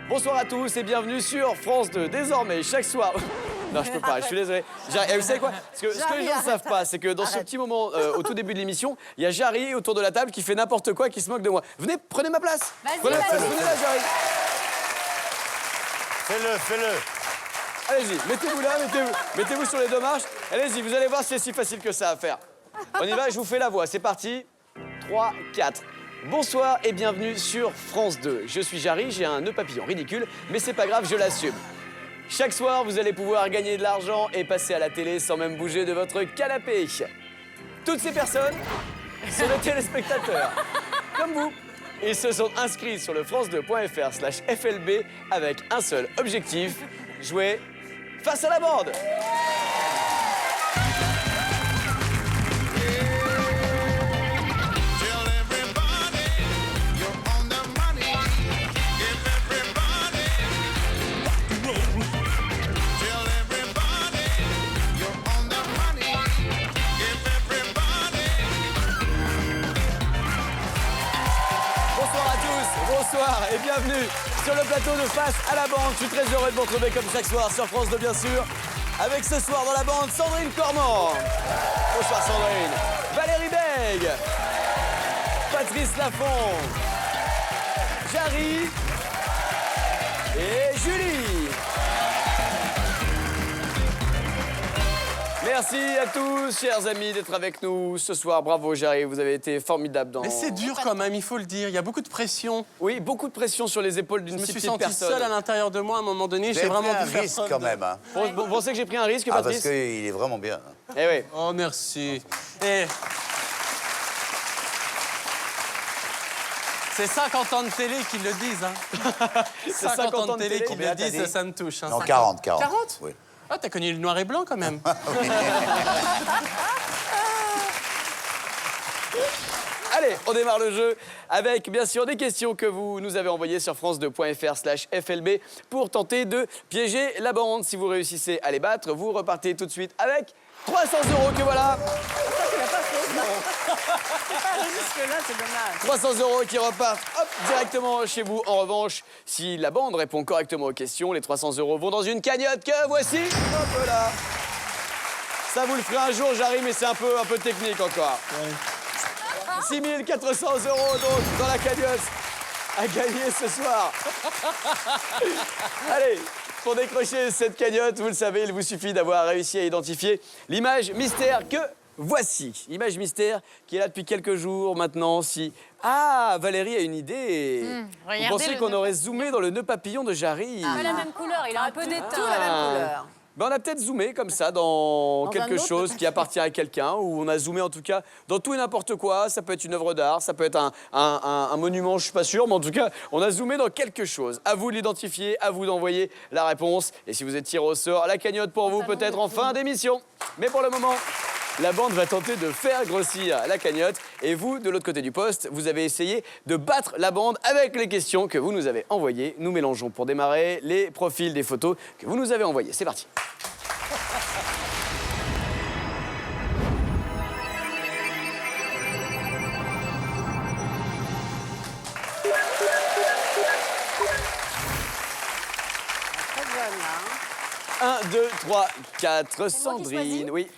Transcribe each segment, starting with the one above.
Bonsoir à tous et bienvenue sur France 2. Désormais, chaque soir... Non, je peux pas, je suis désolé. Et vous savez quoi? Ce que les gens ne savent pas, c'est que dans ce petit moment, au tout début de l'émission, il y a Jarry autour de la table qui fait n'importe quoi, qui se moque de moi. Venez, prenez ma place. Prenez ma place, venez là, Jarry. Fais-le. Allez-y, mettez-vous là, mettez-vous sur les deux marches. Allez-y, vous allez voir, c'est si facile que ça à faire. On y va, je vous fais la voix, c'est parti. 3, 4. Bonsoir et bienvenue sur France 2. Je suis Jarry, j'ai un nœud papillon ridicule, mais c'est pas grave, je l'assume. Chaque soir, vous allez pouvoir gagner de l'argent et passer à la télé sans même bouger de votre canapé. Toutes ces personnes sont des téléspectateurs, comme vous. Ils se sont inscrits sur le france2.fr/FLB avec un seul objectif, jouer face à la bande. Bonsoir et bienvenue sur le plateau de Face à la bande. Je suis très heureux de vous retrouver comme chaque soir sur France 2 bien sûr. Avec ce soir dans la bande, Sandrine Cormand. Bonsoir Sandrine. Valérie Bègue. Patrice Laffont. Jarry. Et Julie. Merci à tous, chers amis, d'être avec nous ce soir. Bravo, Jarry, vous avez été formidable dans... Mais c'est dur quand même, il faut le dire. Il y a beaucoup de pression. Oui, beaucoup de pression sur les épaules d'une petite personne. Je me suis senti seul à l'intérieur de moi à un moment donné. J'ai vraiment dû faire risque quand même. Hein. Vous pensez que j'ai pris un risque, Patrice? Parce qu'il est vraiment bien. Eh oui. Oh, merci. Et... C'est 50 ans de télé qui le disent. Hein. 50 ans de télé qui le disent, ça me touche. Hein. Non, 40. 40? Oui. Ah, t'as connu le noir et blanc quand même. Allez, on démarre le jeu avec bien sûr des questions que vous nous avez envoyées sur france2.fr/FLB pour tenter de piéger la bande. Si vous réussissez à les battre, vous repartez tout de suite avec 300 € que voilà. Jusque-là, c'est dommage. 300 € qui repartent hop, directement chez vous. En revanche, si la bande répond correctement aux questions, les 300 € vont dans une cagnotte que voici. Hop là. Ça vous le ferez un jour, Jarry, mais c'est un peu technique encore. Ouais. 6 400 € donc dans la cagnotte à gagner ce soir. Allez, pour décrocher cette cagnotte, vous le savez, il vous suffit d'avoir réussi à identifier l'image mystère que voici. Image mystère qui est là depuis quelques jours maintenant. Si... Ah, Valérie a une idée. Vous pensez qu'on aurait zoomé dans le nœud papillon de Jarry? Ah, la même couleur, il a un peu d'éteint. Tout la même couleur. Ben, on a peut-être zoomé comme ça dans quelque chose qui appartient à quelqu'un, ou on a zoomé en tout cas dans tout et n'importe quoi. Ça peut être une œuvre d'art, ça peut être un monument, je suis pas sûr, mais en tout cas, on a zoomé dans quelque chose. À vous de l'identifier, à vous d'envoyer la réponse. Et si vous êtes tiré au sort, la cagnotte pour vous peut-être en fin d'émission. Mais pour le moment, la bande va tenter de faire grossir la cagnotte. Et vous, de l'autre côté du poste, vous avez essayé de battre la bande avec les questions que vous nous avez envoyées. Nous mélangeons pour démarrer les profils des photos que vous nous avez envoyées. C'est parti. Très bonne, là. 1, 2, 3, 4, Sandrine, oui.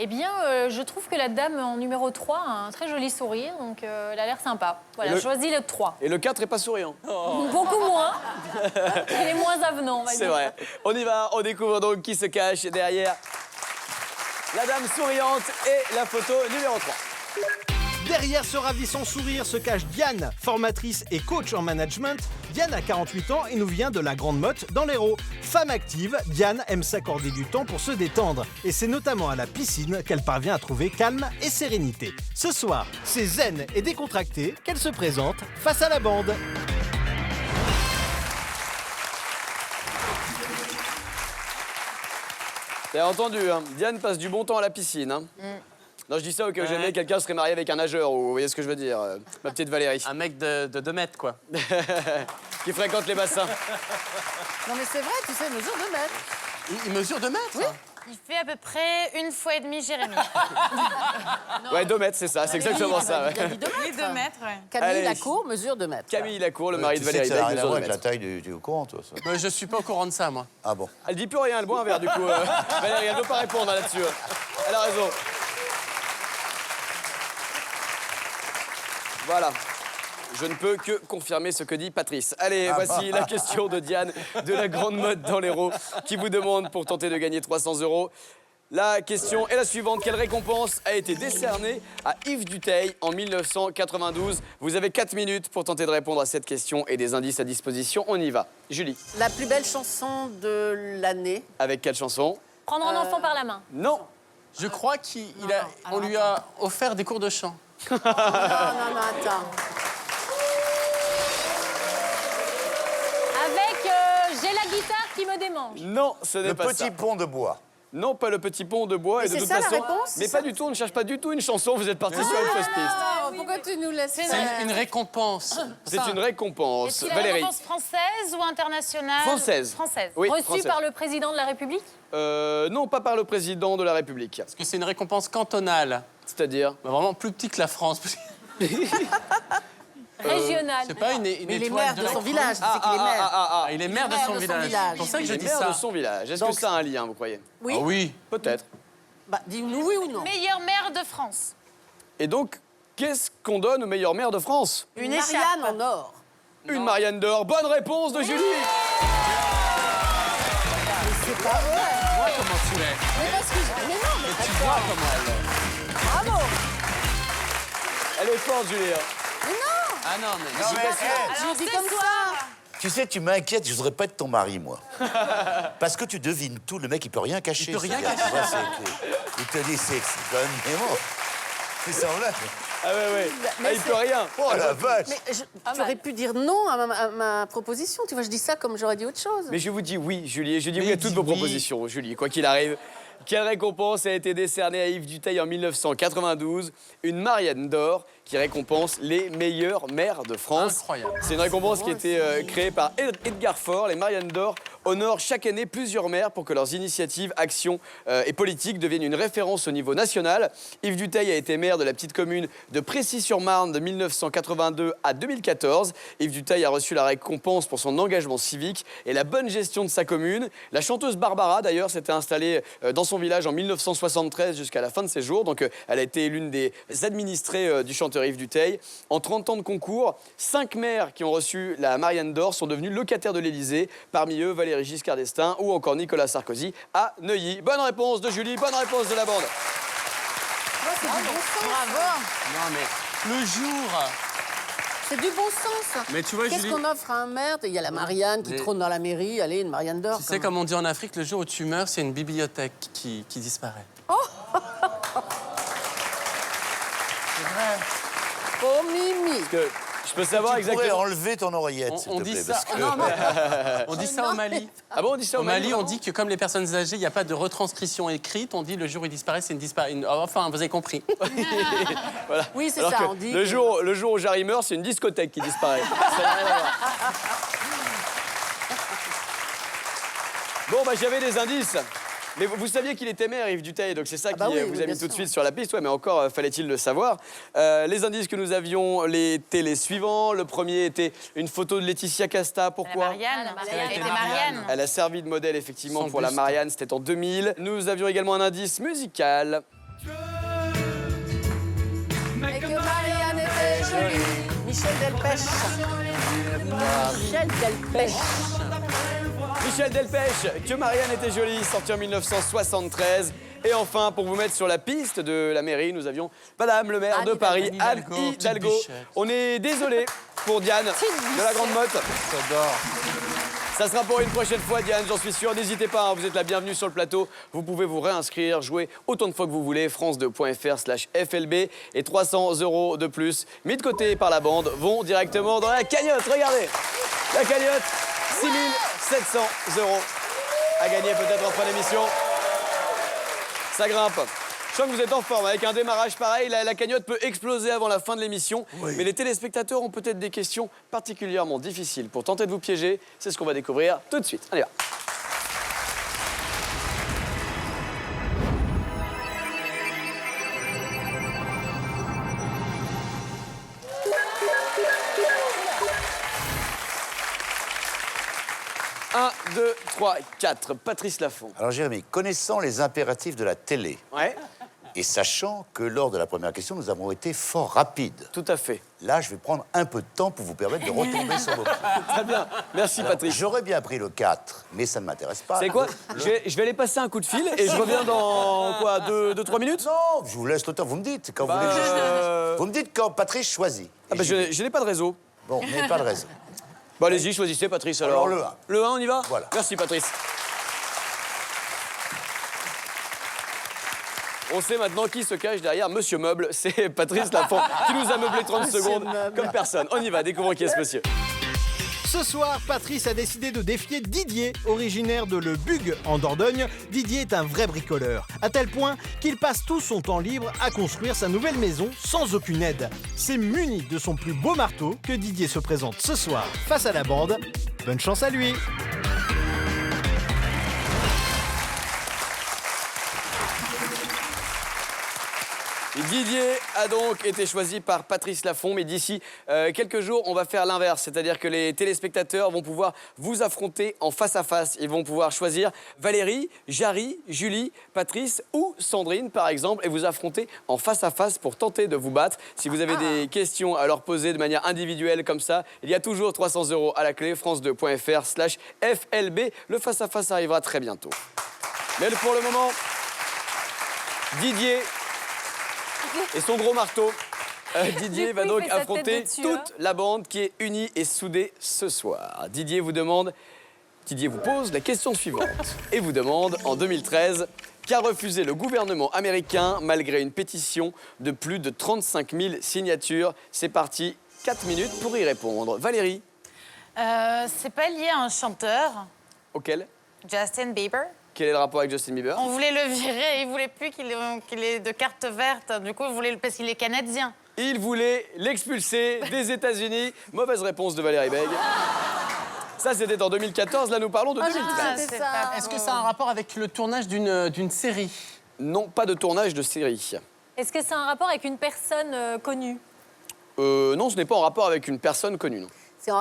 Eh bien, je trouve que la dame en numéro 3 a un très joli sourire, donc elle a l'air sympa. Voilà, je choisis le 3. Et le 4 est pas souriant. Beaucoup moins. Il est moins avenant, on va dire. C'est vrai. On y va, on découvre donc qui se cache derrière la dame souriante et la photo numéro 3. Derrière ce ravissant sourire se cache Diane, formatrice et coach en management. Diane a 48 ans et nous vient de la Grande Motte dans l'Hérault. Femme active, Diane aime s'accorder du temps pour se détendre. Et c'est notamment à la piscine qu'elle parvient à trouver calme et sérénité. Ce soir, c'est zen et décontractée qu'elle se présente face à la bande. T'as entendu, hein, Diane passe du bon temps à la piscine. Hein. Non, je dis ça au cas où jamais quelqu'un serait marié avec un nageur, ou vous voyez ce que je veux dire, ma petite Valérie. Un mec de 2 mètres, quoi. Qui fréquente les bassins. Non, mais c'est vrai, tu sais, il mesure 2 mètres. Il mesure 2 mètres? Oui. Il fait à peu près 1 fois et demie Jérémy. Ouais, 2 mètres, c'est ça, c'est exactement ça. Ouais. Il a dit 2 Oui, mètres. 2 mètres, ouais. Camille Allez. Lacour mesure 2 mètres. Camille Lacour, le mari de Tu sais Valérie que ça n'a Daigle, rien à mesure voir 2 avec la mètres. taille du courant, toi. Ça. Je suis pas au courant de ça, moi. Ah bon. Elle dit plus rien, elle boit un verre, du coup. Valérie, elle ne veut pas répondre là-dessus. Elle a raison. Voilà. Je ne peux que confirmer ce que dit Patrice. Allez, voici la question de Diane de la Grande Motte dans l'Hérault qui vous demande pour tenter de gagner 300 €. La question est la suivante. Quelle récompense a été décernée à Yves Duteil en 1992? Vous avez 4 minutes pour tenter de répondre à cette question et des indices à disposition. On y va. Julie, La plus belle chanson de l'année. avec quelle chanson? Prendre un enfant par la main. Non. Je crois qu'on lui a offert des cours de chant. Non, attends. Avec J'ai la guitare qui me démange. Non, ce n'est Le pas ça. petit pont de bois. Non, pas le petit pont de bois. Mais Et de c'est toute ça, la façon, réponse, mais c'est pas ça du tout. On ne cherche pas du tout une chanson. Vous êtes parti sur une fausse piste. Pourquoi tu nous laisses C'est une récompense. C'est une récompense. Est-ce qu'il a une Valérie. récompense française ou internationale? Française. Française. Oui, Reçu française. par le président de la République. Non, pas par le président de la République. Est-ce que c'est une récompense cantonale? C'est-à-dire. Bah, vraiment plus petit que la France. Régional. C'est pas une Mais il est étoile maire de la son Croix. village. C'est qu'il est maire. Ah, il est maire de son village. C'est pour ça que Il je est dis maire ça. de son village. Est-ce que Donc- ça a un lien, vous croyez? Oui. Ah oui. Peut-être. Bah, dis-nous oui ou non. Meilleure maire de France. Et donc, qu'est-ce qu'on donne au meilleur maire de France? Une écharpe. Marianne en or. Une Marianne d'or. Bonne réponse de Julie. C'est pas vrai. Tu vois comment tu es. Mais parce que... Mais non, mais Tu vois comment elle est. bravo. Elle est forte, Julie. Ah non, mais... Non, mais, hey, Je dis comme ça. tu sais, tu m'inquiètes, je voudrais pas être ton mari, moi. Parce que tu devines tout. Le mec, il peut rien cacher. Il peut ce rien gars, cacher. tu vois, il te dit, c'est quand même dément. C'est semblable. Ah ouais. Mais Ah, il peut rien. Oh la vache. Mais tu aurais pu dire non à ma proposition. Tu vois, je dis ça comme j'aurais dit autre chose. Mais je vous dis oui, Julie, et je dis Mais oui à il toutes dit vos oui. propositions, Julie, quoi qu'il arrive. Quelle récompense a été décernée à Yves Duteil en 1992? Une Marianne d'or qui récompense les meilleures mères de France. Incroyable. C'est une récompense qui a été créée par Edgar Faure. Les Marianne d'or honorent chaque année plusieurs maires pour que leurs initiatives, actions et politiques deviennent une référence au niveau national. Yves Duteil a été maire de la petite commune de Précy-sur-Marne de 1982 à 2014. Yves Duteil a reçu la récompense pour son engagement civique et la bonne gestion de sa commune. La chanteuse Barbara, d'ailleurs, s'était installée dans son village en 1973 jusqu'à la fin de ses jours. Donc, elle a été l'une des administrées du chanteur Yves Duteil. En 30 ans de concours, 5 maires qui ont reçu la Marianne d'or sont devenus locataires de l'Élysée. Parmi eux, Valéry Giscard d'Estaing ou encore Nicolas Sarkozy à Neuilly. Bonne réponse de Julie, bonne réponse de la bande. Non, mais le jour... C'est du bon sens. Mais tu vois, Qu'est-ce Julie... qu'on offre à un maire? Il y a la Marianne qui Mais- trône dans la mairie. Allez, une Marianne d'or. Tu sais, comme on dit en Afrique, le jour où tu meurs, c'est une bibliothèque qui disparaît. Oh, Mimi. Que je peux savoir Tu pourrais exactement. enlever ton oreillette, s'il On te dit plaît. ça, Parce que... on dit ça au Mali. Ah bon, on dit ça Au Mali, on vraiment dit que comme les personnes âgées, il n'y a pas de retranscription écrite. On dit le jour où il disparaît, c'est une disparition. Enfin, vous avez compris. Voilà. Oui, c'est Alors ça, que on dit le que- jour où Jarry meurt, c'est une discothèque qui disparaît. Ça n'a rien à voir. Bon, bah j'avais des indices. Mais vous saviez qu'il était maire, Yves Duteil, donc c'est ça qui bah oui, vous oui, a bien mis tout de sûr. suite sur la piste. Ouais, mais encore fallait-il le savoir. Les indices que nous avions étaient les suivants. Le premier était une photo de Laetitia Casta. Pourquoi? Marianne. Marianne. Elle était Marianne. Elle a servi de modèle effectivement Son pour la buste. Marianne, c'était en 2000. Nous avions également un indice musical. Et que Marianne était jolie. Michel Delpech. Michel Delpech. Michel Delpech, que Marianne était jolie, sorti en 1973. Et enfin, pour vous mettre sur la piste de la mairie, nous avions Madame le maire Anne de Paris, Anne Hidalgo, petite Hidalgo. bichette. On est désolé pour Diane de la Grande Motte. J'adore. Ça sera pour une prochaine fois, Diane, j'en suis sûr. N'hésitez pas, hein, vous êtes la bienvenue sur le plateau. Vous pouvez vous réinscrire, jouer autant de fois que vous voulez. France2.fr/FLB. Et 300 € de plus, mis de côté par la bande, vont directement dans la cagnotte. Regardez, la cagnotte, 6 700 € à gagner peut-être en fin d'émission. Ça grimpe. Je sens que vous êtes en forme. Avec un démarrage pareil, la cagnotte peut exploser avant la fin de l'émission. Mais les téléspectateurs ont peut-être des questions particulièrement difficiles pour tenter de vous piéger. C'est ce qu'on va découvrir tout de suite. Allez, va. 1, 2, 3, 4. Patrice Laffont. Alors Jérémy, connaissant les impératifs de la télé Ouais, et sachant que lors de la première question, nous avons été fort rapides, tout à fait. là, je vais prendre un peu de temps pour vous permettre de retomber sur vos pas. Très bien. Merci, Patrice. J'aurais bien pris le 4, mais ça ne m'intéresse pas. C'est quoi je vais aller passer un coup de fil et je reviens dans quoi 2-3 minutes. Non, je vous laisse le temps, vous me dites. Quand vous voulez que vous me dites quand Patrice choisit. Ah bah, je n'ai pas de réseau. Bon, mais pas de raison. Bon, allez-y, choisissez, Patrice, alors. Alors, le 1. Le 1, on y va. Voilà. Merci, Patrice. On sait maintenant qui se cache derrière Monsieur Meuble. C'est Patrice Laffont qui nous a meublé 30 secondes comme personne. On y va, découvrons qui est ce monsieur. Ce soir, Patrice a décidé de défier Didier, originaire de Le Bug en Dordogne. Didier est un vrai bricoleur, à tel point qu'il passe tout son temps libre à construire sa nouvelle maison sans aucune aide. C'est muni de son plus beau marteau que Didier se présente ce soir face à la bande. Bonne chance à lui. Didier a donc été choisi par Patrice Laffont, mais d'ici quelques jours, on va faire l'inverse. C'est-à-dire que les téléspectateurs vont pouvoir vous affronter en face à face. Ils vont pouvoir choisir Valérie, Jarry, Julie, Patrice ou Sandrine, par exemple, et vous affronter en face à face pour tenter de vous battre. Si vous avez des questions à leur poser de manière individuelle comme ça, il y a toujours 300 € à la clé, france2.fr/FLB. Le face à face arrivera très bientôt. Mais pour le moment, Didier et son gros marteau. Didier Du coup, va il donc fait sa tête affronter dessus, toute hein. la bande qui est unie et soudée ce soir. Didier vous pose la question suivante et vous demande, en 2013, qu'a refusé le gouvernement américain malgré une pétition de plus de 35 000 signatures. C'est parti, 4 minutes pour y répondre. Valérie, C'est pas lié à un chanteur, auquel? Justin Bieber. Quel est le rapport avec Justin Bieber? On voulait le virer, il voulait plus qu'il ait de carte verte. Du coup, il voulait parce qu'il est canadien. Il voulait l'expulser des États-Unis. Mauvaise réponse de Valérie Bègue. Ça, c'était en 2014. Là, nous parlons de 2013. c'est c'est ça. pas- Est-ce que ça a un rapport avec le tournage d'une série? Non, pas de tournage de série. Est-ce que c'est un rapport avec une personne connue? Non, ce n'est pas en rapport avec une personne connue, non. C'est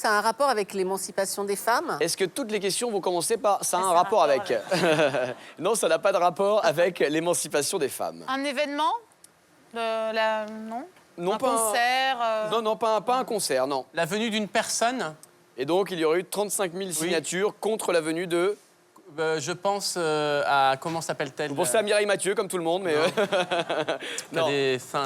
un rapport avec l'émancipation des femmes. Est-ce que toutes les questions vont commencer par « ça a un rapport avec » Non, ça n'a pas de rapport avec l'émancipation des femmes. Un événement Non. Non, un pas concert. Non, pas un concert, non. La venue d'une personne? Et donc, il y aurait eu 35 000 signatures contre la venue de... Je pense à... Comment s'appelle-t-elle? Vous pensez à Mireille Mathieu, comme tout le monde, mais... non.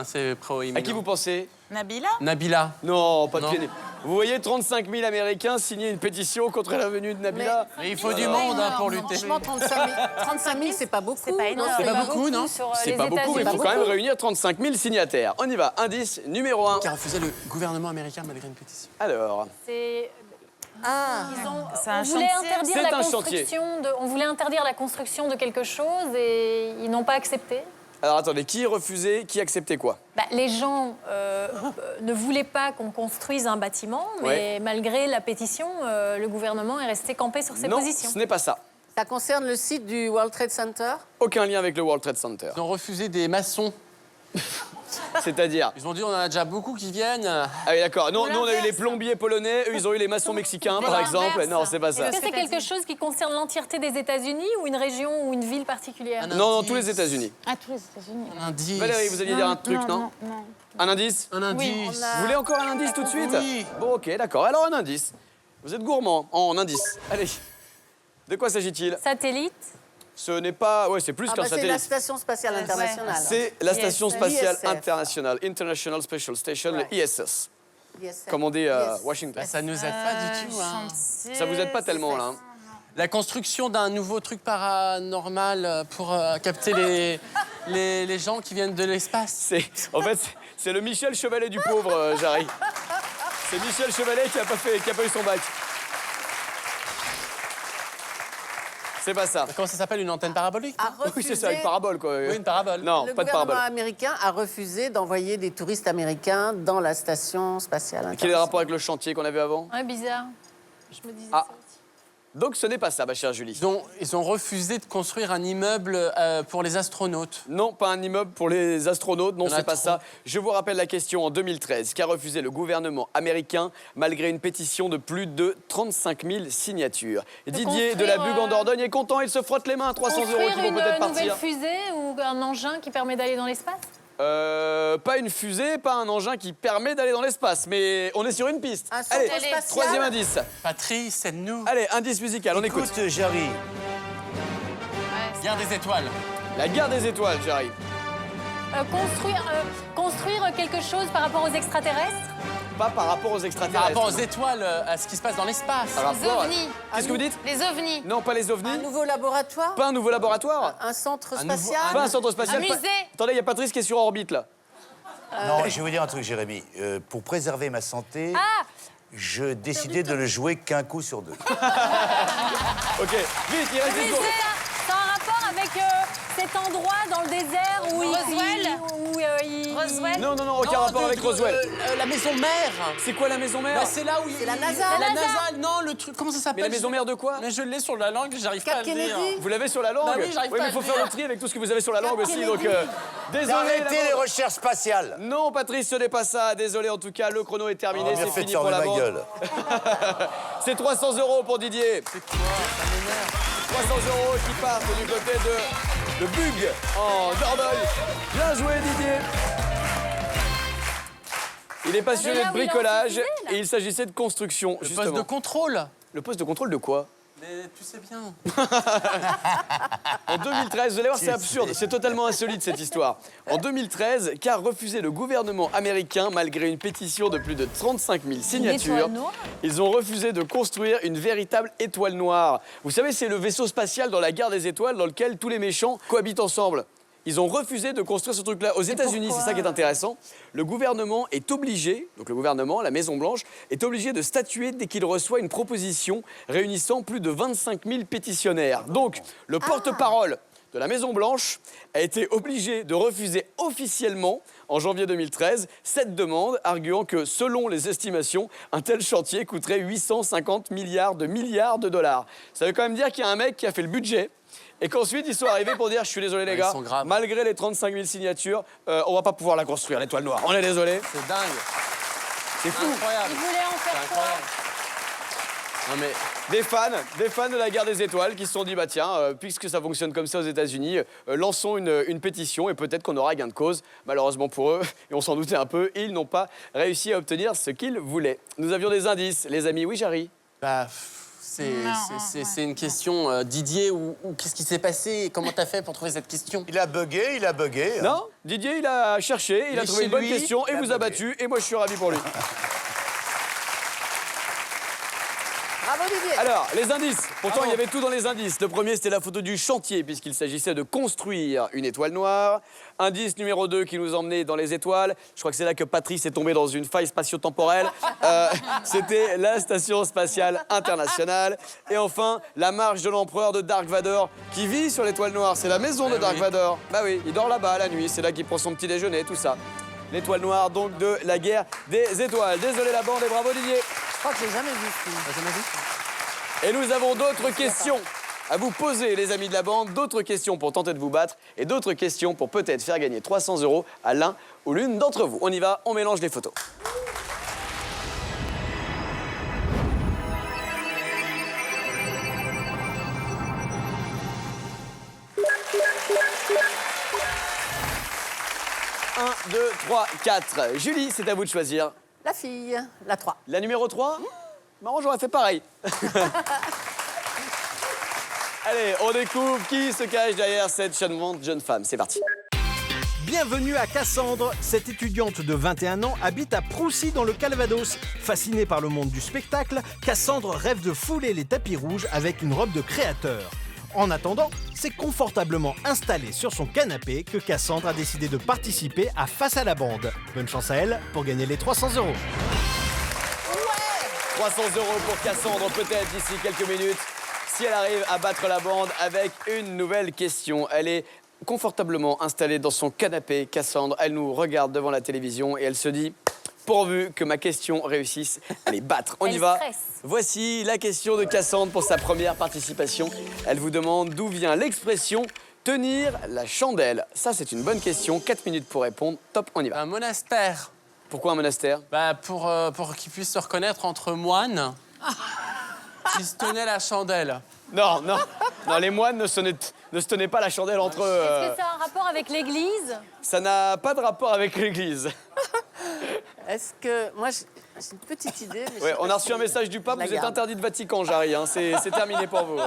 C'est pro-imminent. À qui vous pensez? Nabila. Nabila. Non, pas de Non. pied. Vous voyez 35 000 Américains signer une pétition contre la venue de Nabila? Mais il faut du monde pour lutter. Franchement, 35 000, c'est pas beaucoup. C'est pas énorme. C'est pas beaucoup, non sur C'est les pas beaucoup, mais il faut États-Unis. quand même réunir 35 000 signataires. On y va. Indice numéro 1. Qui a refusé le gouvernement américain malgré une pétition. Alors, C'est... C'est un on voulait chantier. interdire C'est la un chantier. on voulait interdire la construction de quelque chose et ils n'ont pas accepté. attendez, qui refusait, qui acceptait quoi? Bah, les gens ne voulaient pas qu'on construise un bâtiment, mais Ouais. malgré la pétition, le gouvernement est resté campé sur ses Non, positions. ce n'est pas ça. Ça concerne le site du World Trade Center. Aucun lien avec le World Trade Center. Ils ont refusé des maçons. C'est-à-dire... Ils ont dit on en a déjà beaucoup qui viennent. Ah oui, d'accord. Nous, on a eu les l'inverse. plombiers polonais, eux, ils ont eu les maçons mexicains, par l'inverse. exemple. Non, c'est pas ça. Est-ce que c'est quelque chose qui concerne l'entièreté des États-unis ou une région ou une ville particulière? Un Non, indice. tous les États-Unis. À tous les États-Unis. Un indice. Valérie, vous alliez dire un truc, non? Non. Un indice? Un indice. Vous voulez encore un indice tout de suite? Oui. Bon, ok, d'accord. Alors, un indice. Vous êtes gourmand en indice. Allez. De quoi s'agit-il? Satellite? Ce n'est pas... Ouais, c'est plus qu'un C'est la satellite. Station Spatiale Ouais. Internationale. C'est la Station spatiale ISS. internationale, International Special Station, Ouais. le ISS, Yes, comme on dit à yes. Washington. Bah, ça nous aide pas du tout. Hein. Ça vous aide pas tellement, là, hein. La construction d'un nouveau truc paranormal pour capter les gens qui viennent de l'espace. En fait, c'est le Michel Chevalet du pauvre, Jarry. C'est Michel Chevalet qui a pas eu son bac. C'est pas ça. Comment ça s'appelle, une antenne parabolique? A Oui, c'est ça, une parabole, quoi. Oui, une parabole. Non, Le pas de gouvernement parabole. américain a refusé d'envoyer des touristes américains dans la Station Spatiale Quel est le Internationale. rapport avec le chantier qu'on avait avant? Ouais, bizarre. Je me disais Ah. ça aussi. Donc ce n'est pas ça, ma chère Julie. Ils ont refusé de construire un immeuble pour les astronautes. Non, pas un immeuble pour les astronautes, non, Il y en a c'est pas trop. ça. Je vous rappelle la question en 2013, qu'a refusé le gouvernement américain malgré une pétition de plus de 35 000 signatures. Didier de la construire, Bugue en Dordogne est content, il se frotte les mains, 300 € qui Construire vont peut-être une nouvelle partir. fusée ou un engin qui permet d'aller dans l'espace? Pas une fusée, pas un engin qui permet d'aller dans l'espace, mais on est sur une piste. Un centre Allez, spatial. troisième indice. Patrice, aide-nous. Allez, indice musical, on écoute. Écoute, Jarry, Guerre des étoiles. La guerre des étoiles, j'arrive. Construire quelque chose par rapport aux extraterrestres? Pas par rapport aux Par extraterrestres. rapport aux étoiles, à ce qui se passe dans l'espace. Par Les rapport à- ovnis. Qu'est-ce que vous dites? Les ovnis. Non, pas les ovnis. Un nouveau laboratoire. Pas un nouveau laboratoire. Un centre Un nouveau- spatial. Pas un centre spatial. Un pas- musée. Attendez, il y a Patrice qui est sur orbite là. non, je vais vous dire un truc, Jérémy. Pour préserver ma santé, je décidais de le jouer qu'un coup sur 2. Ok, vite, il reste Mais une seconde. c'est un rapport avec cet endroit dans le désert où Roswell. Roswell. Non, non, non, aucun rapport avec Roswell. La maison mère. C'est quoi la maison mère? Bah, c'est là où C'est la NASA. La NASA. Non, le truc. Comment ça s'appelle? Mais la maison mère de quoi? Mais je l'ai sur la langue, j'arrive pas à Cap le dire. Kennedy. Vous l'avez sur la langue? Bah oui, j'arrive pas mais à il faut le faire dire. le tri avec tout ce que vous avez sur la langue aussi. Kennedy. Donc, désolé. Arrêtez la les bande. recherches spatiales. Non, Patrice, ce n'est pas ça. Désolé, en tout cas, le chrono est terminé. Bien C'est fait de fini pour fermer la ma bande. gueule. C'est 300 € pour Didier. 300 € qui partent du côté de Bugue en Dordogne. Bien joué, Didier. Il est passionné Ah, mais là de où il a bricolage refusé, là. et il s'agissait de construction, Le justement. poste de contrôle. Le poste de contrôle de quoi? Mais tu sais bien. En 2013, vous allez voir, c'est absurde, c'est totalement insolite cette histoire. En 2013, qu'a refusé le gouvernement américain malgré une pétition de plus de 35 000 signatures. étoile noire. Ils ont refusé de construire une véritable étoile noire. Vous savez, c'est le vaisseau spatial dans la guerre des étoiles dans lequel tous les méchants cohabitent ensemble. Ils ont refusé de construire ce truc-là. Aux États-Unis, c'est ça qui est intéressant. Le gouvernement est obligé, donc le gouvernement, la Maison-Blanche, est obligé de statuer dès qu'il reçoit une proposition réunissant plus de 25 000 pétitionnaires. Donc, le porte-parole de la Maison-Blanche a été obligé de refuser officiellement, en janvier 2013, cette demande, arguant que, selon les estimations, un tel chantier coûterait 850 milliards de dollars. Ça veut quand même dire qu'il y a un mec qui a fait le budget. Et qu'ensuite, ils sont arrivés pour dire, je suis désolé les Ouais, gars, ils sont graves. malgré les 35 000 signatures, on va pas pouvoir la construire, l'étoile noire. On est désolé. C'est dingue. C'est fou. Incroyable. Ils voulaient en C'est faire quoi? incroyable. Non mais Des fans de la guerre des étoiles qui se sont dit, bah tiens, puisque ça fonctionne comme ça aux États-Unis, lançons une pétition et peut-être qu'on aura gain de cause. Malheureusement pour eux, et on s'en doutait un peu, ils n'ont pas réussi à obtenir ce qu'ils voulaient. Nous avions des indices, les amis. Oui, Jarry? bah, c'est une question, Didier, ou qu'est-ce qui s'est passé? Comment t'as fait pour trouver cette question? Il a bugué. Hein. Non, Didier, il a cherché, il a est trouvé chez une bonne lui, question et il a vous a bugué. battu. Et moi, je suis ravi pour lui. Bravo Didier. Alors, les indices. Pourtant, il y avait tout dans les indices. Le premier, c'était la photo du chantier, puisqu'il s'agissait de construire une étoile noire. Indice numéro 2 qui nous emmenait dans les étoiles. Je crois que c'est là que Patrice est tombé dans une faille spatio-temporelle. C'était la Station Spatiale Internationale. Et enfin, la marche de l'empereur de Dark Vador, qui vit sur l'étoile noire. C'est la maison de Dark Vador. Bah oui, il dort là-bas la nuit. C'est là qu'il prend son petit déjeuner, tout ça. L'étoile noire, donc, de la guerre des étoiles. Désolé la bande et bravo Didier. Je crois que j'ai jamais vu ce film. T'as jamais vu? Et nous avons d'autres questions à vous poser, les amis de la bande. D'autres questions pour tenter de vous battre et d'autres questions pour peut-être faire gagner 300 € à l'un ou l'une d'entre vous. On y va, on mélange les photos. Un, 2, 3, 4. Julie, c'est à vous de choisir. La fille, la 3. La numéro 3 Marrant, j'aurais fait pareil. Allez, on découvre qui se cache derrière cette charmante jeune femme. C'est parti. Bienvenue à Cassandre. Cette étudiante de 21 ans habite à Proussy dans le Calvados. Fascinée par le monde du spectacle, Cassandre rêve de fouler les tapis rouges avec une robe de créateur. En attendant, c'est confortablement installée sur son canapé que Cassandre a décidé de participer à Face à la bande. Bonne chance à elle pour gagner les 300 €. 300 € pour Cassandre, peut-être d'ici quelques minutes, si elle arrive à battre la bande avec une nouvelle question. Elle est confortablement installée dans son canapé, Cassandre. Elle nous regarde devant la télévision et elle se dit pourvu que ma question réussisse à les battre. On y Elle va. stresse. Voici la question de Cassandre pour sa première participation. Elle vous demande d'où vient l'expression tenir la chandelle. Ça, c'est une bonne question. 4 minutes pour répondre. Top, on y va. Un monastère. Pourquoi un monastère? Bah, pour qu'ils puissent se reconnaître entre moines. Ils se tenaient la chandelle. Non, non. Non, les moines ne se tenaient pas la chandelle entre eux. Est-ce que ça a un rapport avec l'église? Ça n'a pas de rapport avec l'église. Est-ce que. Moi, j'ai une petite idée. Mais je Ouais, sais on pas a reçu un message du pape, Je la vous êtes garde. interdit de Vatican, Jarry. Hein. C'est terminé pour vous.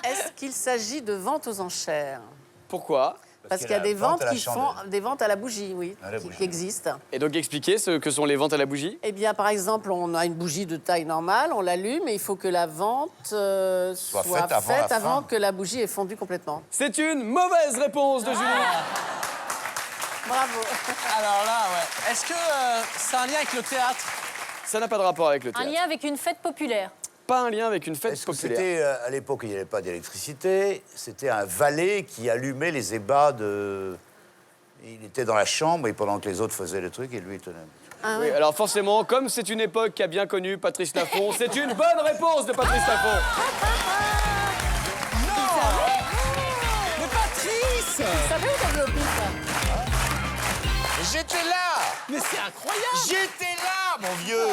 Est-ce qu'il s'agit de vente aux enchères? Pourquoi? Parce qu'il y a des vente ventes à la qui font chandelle. des ventes à la bougie, oui, À la qui bougie. existent. Et donc expliquez ce que sont les ventes à la bougie. Eh bien, par exemple, on a une bougie de taille normale, on l'allume et il faut que la vente soit faite avant la avant fin. que la bougie ait fondu complètement. C'est une mauvaise réponse de Julie. Bravo. Alors là, ouais. Est-ce que c'est un lien avec le théâtre? Ça n'a pas de rapport avec le Un théâtre. lien avec une fête populaire. Pas un lien avec une fête Est-ce que populaire. c'était, à l'époque, il n'y avait pas d'électricité, c'était un valet qui allumait les ébats de... Il était dans la chambre et pendant que les autres faisaient le truc, et lui, il tenait. Oui, alors forcément, comme c'est une époque qui a bien connu Patrice Laffont, c'est une bonne réponse de Patrice Laffont. Mais Patrice! Vous savez où t'avais au pif? J'étais là! Mais c'est incroyable! J'étais là, mon vieux!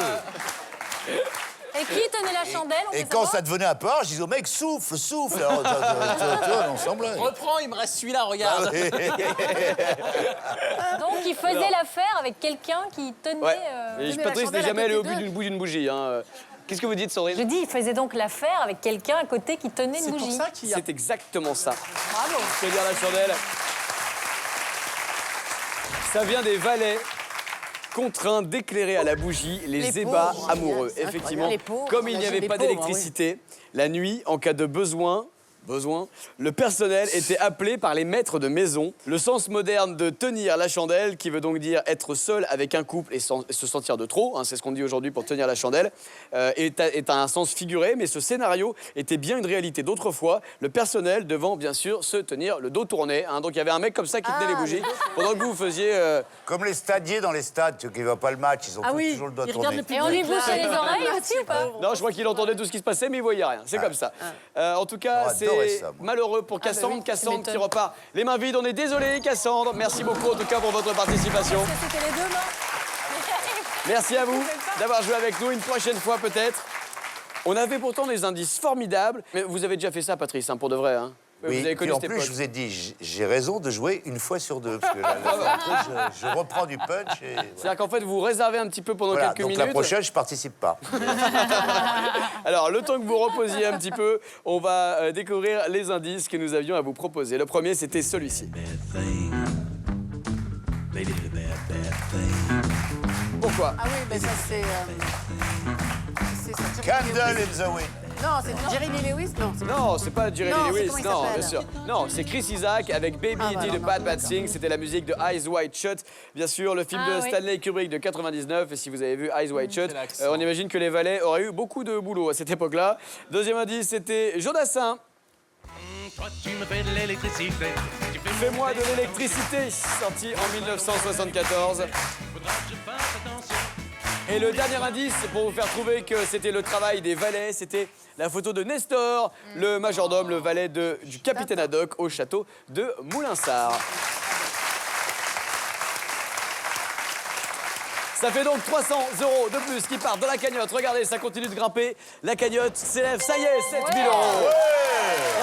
Et qui tenait la chandelle? on Et peut quand savoir ça devenait un peu rare, je disais au mec, souffle, souffle. Alors, tu vois, on semblait. Reprends, il me reste celui-là, regarde. Donc, il faisait l'affaire avec quelqu'un qui tenait... Ouais. Et mais la Patrice n'est chandelle à jamais allé au côté bout d'eux. d'une bougie. Hein. Qu'est-ce que vous dites, Sandrine? Je dis, il faisait donc l'affaire avec quelqu'un à côté qui tenait une C'est pour bougie. ça qu'il y a... C'est exactement ça. Bravo. Tenir la chandelle. Ça vient des valets contraints d'éclairer à la bougie les Les ébats pauvres, amoureux. c'est Effectivement, incroyable. Les pauvres, comme il n'y imagine avait les pas pauvres, d'électricité, la nuit, en cas de besoin, le personnel était appelé par les maîtres de maison. Le sens moderne de tenir la chandelle, qui veut donc dire être seul avec un couple et se sentir de trop, hein, c'est ce qu'on dit aujourd'hui pour tenir la chandelle, est un sens figuré, mais ce scénario était bien une réalité d'autrefois, le personnel devant bien sûr se tenir le dos tourné. Hein. Donc il y avait un mec comme ça qui tenait les bougies, pendant que vous faisiez... Comme les stadiers dans les stades, ceux qui ne voient pas le match, ils ont Ah oui, toujours le doigt ils regardent tourné. le public. Et on lui là. bouchait les oreilles aussi ou pas? Non, je crois qu'il entendait tout ce qui se passait, mais il voyait rien. C'est comme ça. En tout cas, J'aurais adoré c'est ça, moi. malheureux pour Cassandre. oui, tu Cassandre qui m'étonnes. repart les mains vides. On est désolé, Cassandre. Merci beaucoup en tout cas pour votre participation. C'était les deux, non? Merci à vous d'avoir joué avec nous. Une prochaine fois peut-être. On avait pourtant des indices formidables. Mais vous avez déjà fait ça, Patrice, hein, pour de vrai. Hein. Oui, vous avez puis connu en cette plus, époque. je vous ai dit, j'ai raison de jouer une fois sur deux. Parce que là, après, je reprends du punch et... voilà. C'est-à-dire qu'en fait, vous réservez un petit peu pendant Voilà, quelques donc minutes. la prochaine, je participe pas. Alors, le temps que vous reposiez un petit peu, on va découvrir les indices que nous avions à vous proposer. Le premier, c'était celui-ci. Pourquoi? Ah oui, mais ça c'est. c'est Candle in the wind. Non, c'est Jerry Lee Lewis. Non, c'est Non, c'est pas Jerry Non, Lee c'est Lewis, comment il non, s'appelle bien sûr. Non, c'est Chris Isaac avec Baby Ah, Did voilà, a non, Bad Bad d'accord. Thing. C'était la musique de Eyes Wide Shut, bien sûr, le film Ah, de oui. Stanley Kubrick de 99. Et si vous avez vu Eyes Wide Shut, l'accent. on imagine que les valets auraient eu beaucoup de boulot à cette époque-là. Deuxième indice, c'était Jodassin. Toi, tu me fais de l'électricité. Tu fais Fais-moi de l'électricité, sorti en 1974. faudra que je fasse attention. Et le dernier indice, pour vous faire trouver que c'était le travail des valets, c'était la photo de Nestor, le majordome, le valet du capitaine Haddock au château de Moulinsart. Ça fait donc 300 € de plus qui partent dans la cagnotte. Regardez, ça continue de grimper. La cagnotte s'élève, ça y est, 7 000 €.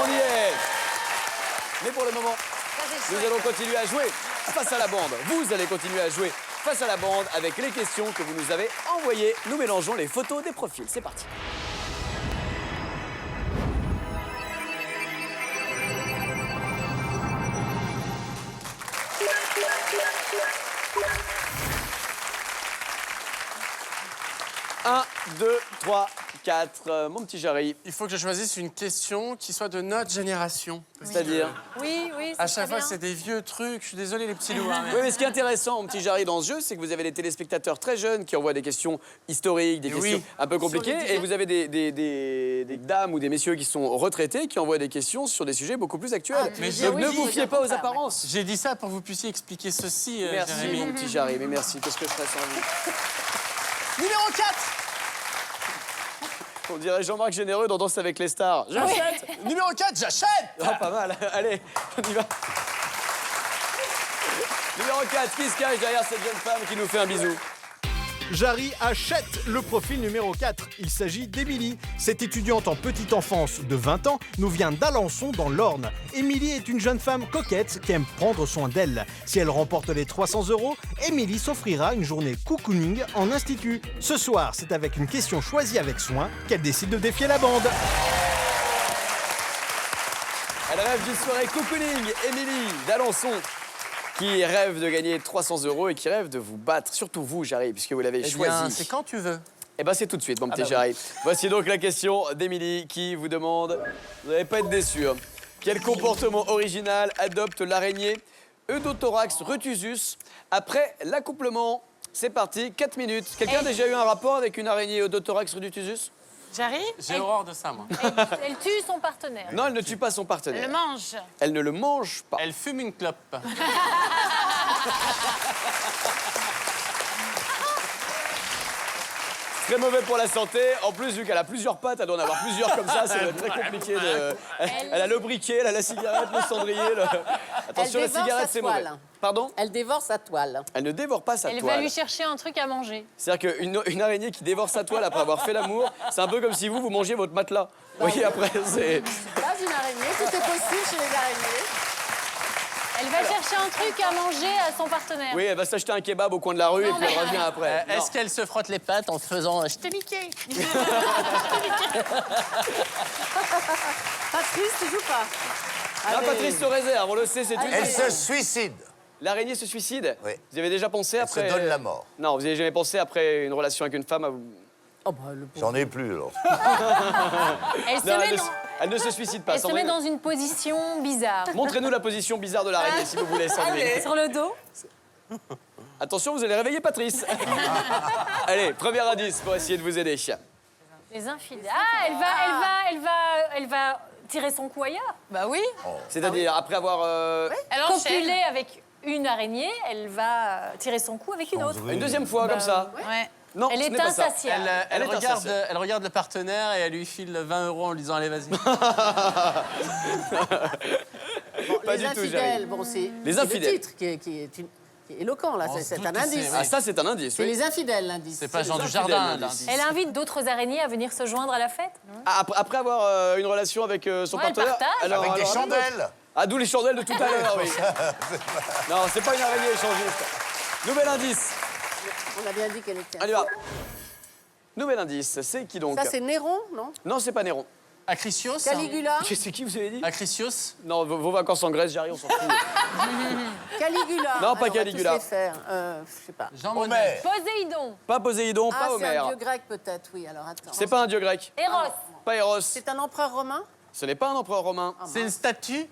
On y est. Mais pour le moment, nous allons continuer à jouer face à la bande. Vous allez continuer à jouer face à la bande avec les questions que vous nous avez envoyées. Nous mélangeons les photos des profils. C'est parti. Un, 2, 3, 4. Mon petit Jarry. Il faut que je choisisse une question qui soit de notre génération. C'est-à-dire Oui, oui, À c'est chaque très fois, bien. c'est des vieux trucs. Je suis désolé, les petits loups. hein, mais- Oui, mais ce qui est intéressant, mon petit Jarry, dans ce jeu, c'est que vous avez des téléspectateurs très jeunes qui envoient des questions historiques, des Oui. questions un peu compliquées, et vous avez des dames ou des messieurs qui sont retraités qui envoient des questions sur des sujets beaucoup plus actuels. Mais Donc oui, ne oui, vous oui, fiez pas aux apparences. J'ai dit ça pour que vous puissiez expliquer ceci, Merci, Jérémy. mon petit Jarry, mais merci. Qu'est-ce que je ferais sans vous? Numéro 4. On dirait Jean-Marc Généreux dans Danse avec les stars. J'achète. Numéro 4, j'achète. Oh, pas mal. Allez, on y va. Numéro 4, qui se cache derrière cette jeune femme qui nous fait un bisou? Jarry achète le profil numéro 4. Il s'agit d'Émilie. Cette étudiante en petite enfance de 20 ans nous vient d'Alençon dans l'Orne. Émilie est une jeune femme coquette qui aime prendre soin d'elle. Si elle remporte les 300 €, Émilie s'offrira une journée cocooning en institut. Ce soir, c'est avec une question choisie avec soin qu'elle décide de défier la bande. Elle rêve d'une soirée cocooning. Émilie d'Alençon, qui rêve de gagner 300 € et qui rêve de vous battre. Surtout vous, Jarry, puisque vous l'avez Eh bien, choisi. c'est quand tu veux. Eh ben c'est tout de suite, mon petit Jarry. Voici donc la question d'Émilie qui vous demande, vous n'allez pas être déçus, hein. Quel comportement original adopte l'araignée Eudothorax ruthusus après l'accouplement? C'est parti, 4 minutes. Quelqu'un a déjà eu un rapport avec une araignée Eudothorax ruthusus? Jarry, J'ai horreur de ça, moi. Elle tue son partenaire. Non, elle ne tue pas son elle partenaire. le mange. Elle ne le mange pas. Elle fume une clope. Très mauvais pour la santé. En plus, vu qu'elle a plusieurs pattes, elle doit en avoir plusieurs comme ça. C'est très compliqué de. Elle a le briquet, elle a la cigarette, le cendrier. Attention, la dévore cigarette, sa c'est mauvais. toile. Pardon? Elle dévore sa toile. Elle ne dévore pas sa Elle va toile. lui chercher un truc à manger. C'est-à-dire qu'une araignée qui dévore sa toile après avoir fait l'amour, c'est un peu comme si vous mangiez votre matelas. Vous voyez, après, c'est. Pas une araignée, tout est possible chez les araignées. Elle va chercher un truc à manger à son partenaire. Oui, elle va s'acheter un kebab au coin de la rue et puis elle revient après. Non. Est-ce qu'elle se frotte les pattes en faisant je t'ai niqué? Patrice, tu joues pas. Non, Allez. Patrice se réserve, on le sait, c'est une. Elle se suicide. L'araignée se suicide? Oui. Vous avez déjà pensé Elle se après. donne la mort. Non, vous avez jamais pensé après une relation avec une femme à vous. Oh, bah, le pauvre. J'en ai plus alors. Elle se Non, met, elle ne se suicide pas. elle se met Sandrine. dans une position bizarre. Montrez-nous la position bizarre de l'araignée, si vous voulez, Sandrine. Sur le dos. Attention, vous allez réveiller Patrice. Allez, premier indice pour essayer de vous aider. Les infidèles. Ah, elle va tirer son cou ailleurs. Bah oui. C'est-à-dire, après avoir. Elle enchaîne. Copuler avec une araignée, elle va tirer son cou avec une autre. Une deuxième fois, comme ça. Ouais. Non, Elle ce est n'est pas ça. insatiable. Elle est insatiable. Elle regarde le partenaire et elle lui file 20 € en lui disant allez, vas-y. Pas Les du tout, infidèles, Jarry. bon, c'est Les c'est infidèles. le titre qui est éloquent, là. On se C'est doute un que indice. c'est- Ah, ça, c'est un indice. C'est Oui. les infidèles, l'indice. C'est pas Jean les du infidèles, Jardin, l'indice. l'indice. Elle invite d'autres araignées à venir se joindre à la fête. Ah, après avoir une relation avec son Ouais, elle partenaire. partage. Avec des alors, chandelles. Ah, d'où les chandelles de tout à l'heure, oui. Non, c'est pas une araignée échangiste. Nouvel indice. On a bien dit qu'elle était. On y va. Nouvel indice. C'est qui donc? Ça, c'est Néron, non? Non, c'est pas Néron. Acrisios. Caligula. C'est qui vous avez dit? Acrisios. Non, vos vacances en Grèce, Jarry, on s'en fout. Caligula. Non, pas Alors, Caligula. On va tous les faire. Je sais pas. Jean Monnet. Homère. Poséidon. Pas Poséidon, Ah, pas c'est Homère. un dieu grec, peut-être, oui. Alors, attends. C'est pas un dieu grec. Eros. Pas Eros. C'est un empereur romain? Ce n'est pas un empereur romain. C'est une statue.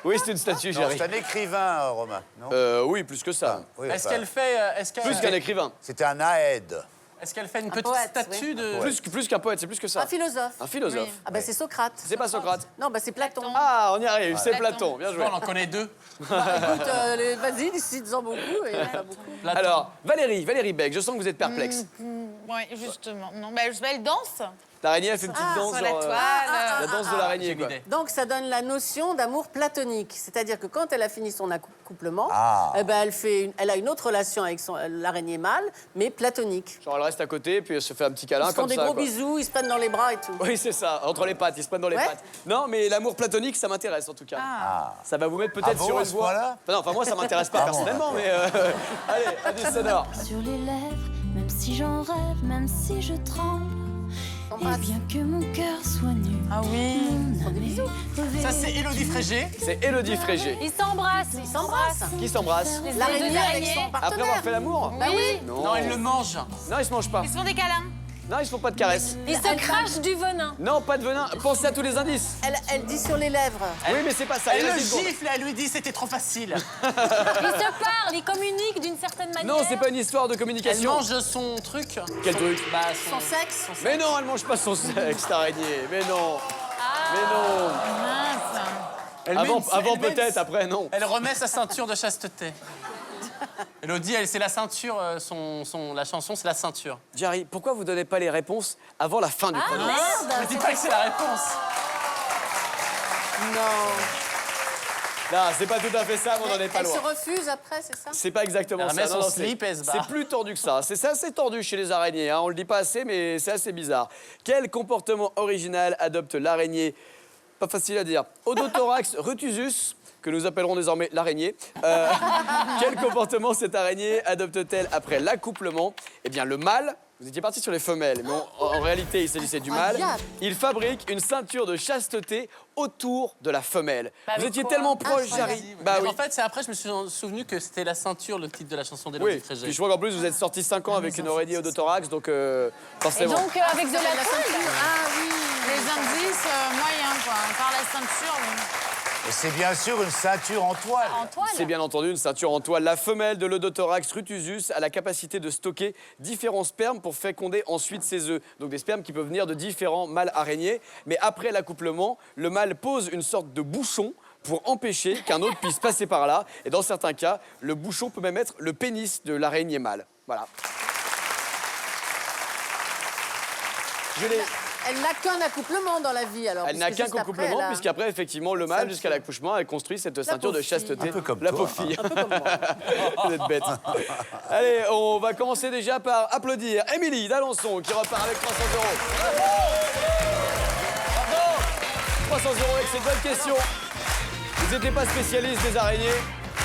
Oui, c'est une statue, Non, Jarry. c'est un écrivain romain. Non. Oui, plus que ça. Oui, Est-ce enfin, qu'elle fait, Plus qu'un écrivain. C'était un aède. est-ce qu'elle fait une petite poète, statue oui. de. Plus qu'un poète, c'est plus que ça. Un philosophe. Un philosophe. Ah, ben c'est Socrate. C'est pas Socrate. Non, ben c'est Platon. Ah, on y arrive, c'est Platon. Bien joué. On en connaît deux. Écoute, vas-y, décide-en beaucoup. Et pas beaucoup. Platon. Alors, Valérie Beck, je sens que vous êtes perplexe. Ouais, justement. Non, bah, elle danse. L'araignée, elle fait une petite danse, Sur la genre, toile. la danse de l'araignée, quoi. idée. Donc, ça donne la notion d'amour platonique. C'est-à-dire que quand elle a fini son accouplement, Ah. eh ben, elle a une autre relation avec l'araignée mâle, mais platonique. Genre, elle reste à côté, puis elle se fait un petit câlin Ils se font comme des ça. gros quoi. bisous, ils se prennent dans les bras et tout. Oui, c'est ça, entre les pattes, ils se prennent dans les Ouais. pattes. Non, mais l'amour platonique, ça m'intéresse en tout cas. Ça va vous mettre peut-être Ah bon, sur à une ce voie. point-là Enfin, moi, ça m'intéresse pas Ah bon, personnellement, mais. Allez, indice sonore. Sur les lèvres, même si j'en rêve, même si je tremble. s'embrasse. bien que mon cœur soit nu. Ah oui. Ça, c'est Élodie Frégé. C'est Élodie Frégé. Ils s'embrassent. Ils s'embrassent. Qui s'embrasse Les L'araignée deux avec araignées. son après partenaire. avoir fait l'amour? Bah oui. Non, elle le mange. Non, ils se mangent pas. Ils se font des câlins. Non, ils se font pas de caresses. Ils se crachent du venin. Non, pas de venin. Pensez à tous les indices. Elle dit sur les lèvres. Oui, mais c'est pas ça. Il Elle le reste 10 secondes. gifle et elle lui dit c'était trop facile. Ils se parlent, ils communiquent d'une certaine manière. Non, c'est pas une histoire de Elle communication. mange son truc. Quel truc? Bah, Son sexe. Mais non, elle mange pas son sexe, cette araignée. Mais non. Mais non. Mince. Elle met Avant, une- avant elle met une- peut-être, après non. Elle remet sa ceinture de chasteté. Élodie, c'est la ceinture, la chanson, c'est la ceinture. Jarry, pourquoi vous donnez pas les réponses avant la fin du chrono? Ne dis pas que c'est la réponse. Non. Non, c'est pas tout à fait ça, mais on n'en est pas Elle loin. se refuse après, c'est ça? C'est pas exactement Elle ça. remet son Non, slip et se barre. c'est plus tordu que ça. C'est assez tordu chez les araignées. Hein. On le dit pas assez, mais c'est assez bizarre. Quel comportement original adopte l'araignée? Pas facile à dire. Odothorax rutusus, que nous appellerons désormais l'araignée. Quel comportement cette araignée adopte-t-elle après l'accouplement? Eh bien, le mâle. Vous étiez parti sur les femelles, mais en réalité, il s'agissait du mâle. diable. Il fabrique une ceinture de chasteté autour de la femelle. Bah, Vous mais étiez quoi? tellement proche, Jarry. Bah Mais oui. En fait, c'est après, je me suis souvenu que c'était la ceinture, le titre de la chanson d'Élodie Oui, Frégé. puis je crois qu'en plus vous êtes sorti 5 ans avec une oreiller odothorax, donc Et forcément. donc, avec de la toile. Ah oui. Les indices moyens, quoi. Par la ceinture. Et c'est bien sûr une ceinture en toile. En toile. C'est bien entendu une ceinture en toile. La femelle de l'Odothorax rutusus a la capacité de stocker différents spermes pour féconder ensuite ses œufs. Donc des spermes qui peuvent venir de différents mâles araignées. Mais après l'accouplement, le mâle pose une sorte de bouchon pour empêcher qu'un autre puisse passer par là. Et dans certains cas, le bouchon peut même être le pénis de l'araignée mâle. Voilà. Je l'ai. Elle n'a qu'un accouplement dans la vie, alors. Elle n'a puisque qu'un juste après, accouplement, elle a- puisqu'après, effectivement, le mâle, jusqu'à l'accouchement, elle construit cette ceinture de pauvre fille. chasteté. Un peu comme la toi. pauvre fille. Vous êtes bête. Allez, on va commencer déjà par applaudir Émilie d'Alençon, qui repart avec 300 €. Bravo 300 € avec cette bonne question. Vous n'étiez pas spécialiste des araignées.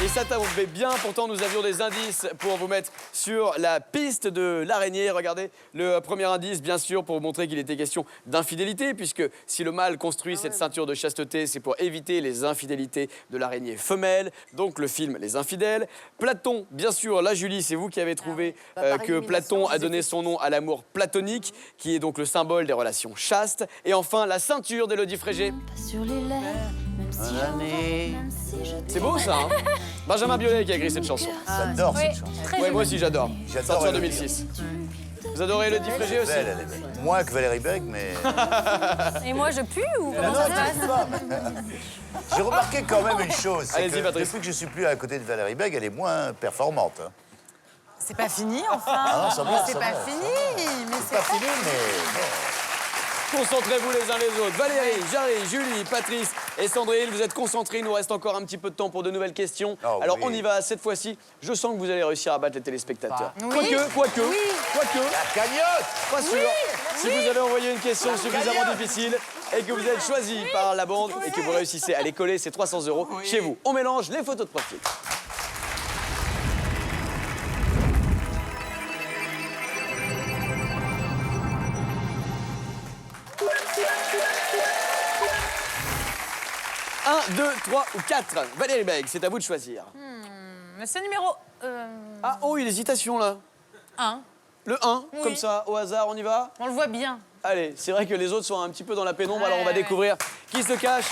Et ça tombait bien, pourtant nous avions des indices pour vous mettre sur la piste de l'araignée. Regardez le premier indice, bien sûr, pour vous montrer qu'il était question d'infidélité, puisque si le mâle construit cette ceinture de chasteté, c'est pour éviter les infidélités de l'araignée femelle, donc le film Les Infidèles. Platon, bien sûr, là Julie, c'est vous qui avez trouvé Par que élimination, Platon a vous donné son nom à l'amour platonique, qui est donc le symbole des relations chastes. Et enfin, la ceinture d'Élodie Frégé. Pas sur les lèvres, même si j'en même si je C'est beau ça, hein? Benjamin Biolay qui a écrit cette chanson. J'adore Oui, cette chanson. très Ouais, joli. moi aussi j'adore. J'adore Sorti en Élodie. 2006. Vous adorez Élodie Frégé aussi? Elle est belle. Moins que Valérie Beg, mais... Et moi, je pue ou Non, comment non, ça se tu passe peux pas. J'ai remarqué quand même une chose. c'est Allez-y, que Patrice. Depuis que je suis plus à côté de Valérie Beg, elle est moins performante. Hein. C'est pas fini, enfin. Ah non, ça va, c'est ça pas va, fini. Mais C'est pas fini, mais... Concentrez-vous les uns les autres. Valérie, Jarry, Julie, Patrice et Sandrine, vous êtes concentrés. Il nous reste encore un petit peu de temps pour de nouvelles questions. Oh, Alors oui. on y va cette fois-ci. Je sens que vous allez réussir à battre les téléspectateurs. Oui. Quoique, La cagnotte. pas sûr. Si vous avez envoyé une question suffisamment difficile et que vous êtes choisi par la bande et que vous réussissez à les coller, c'est 300 € chez vous. On mélange les photos de profil. Un, 2, 3 ou 4. Valérie Beg, c'est à vous de choisir. c'est numéro Ah, oh, une hésitation là. 1. Le 1, Oui. comme ça, au hasard, on y va? On le voit bien. Allez, c'est vrai que les autres sont un petit peu dans la pénombre, alors on va Ouais. découvrir qui se cache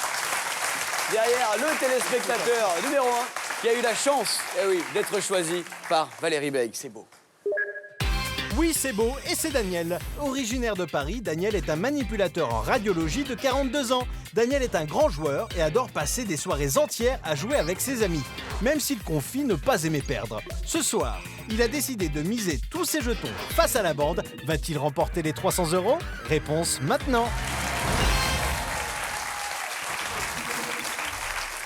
derrière le téléspectateur numéro 1 qui a eu la chance, eh oui, d'être choisi par Valérie Beg. C'est beau. Oui, c'est beau, et c'est Daniel. Originaire de Paris, Daniel est un manipulateur en radiologie de 42 ans. Daniel est un grand joueur et adore passer des soirées entières à jouer avec ses amis, même s'il confie ne pas aimer perdre. Ce soir, il a décidé de miser tous ses jetons face à la bande. Va-t-il remporter les 300 €? Réponse maintenant.